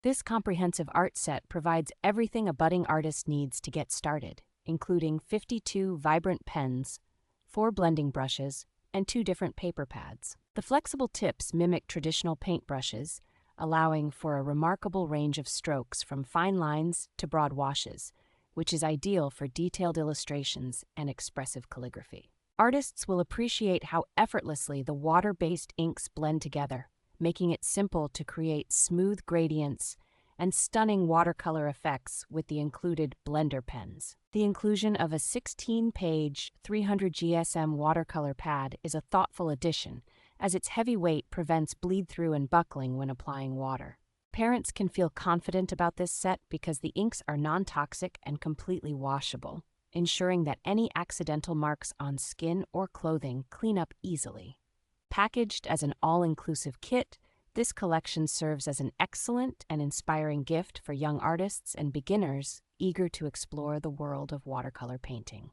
This comprehensive art set provides everything a budding artist needs to get started, including 52 vibrant pens, 4 blending brushes, and 2 different paper pads. The flexible tips mimic traditional paintbrushes, allowing for a remarkable range of strokes from fine lines to broad washes, which is ideal for detailed illustrations and expressive calligraphy. Artists will appreciate how effortlessly the water-based inks blend together, making it simple to create smooth gradients and stunning watercolor effects with the included blender pens. The inclusion of a 16-page 300 GSM watercolor pad is a thoughtful addition, as its heavy weight prevents bleed-through and buckling when applying water. Parents can feel confident about this set because the inks are non-toxic and completely washable, ensuring that any accidental marks on skin or clothing clean up easily. Packaged as an all-inclusive kit, this collection serves as an excellent and inspiring gift for young artists and beginners eager to explore the world of watercolor painting.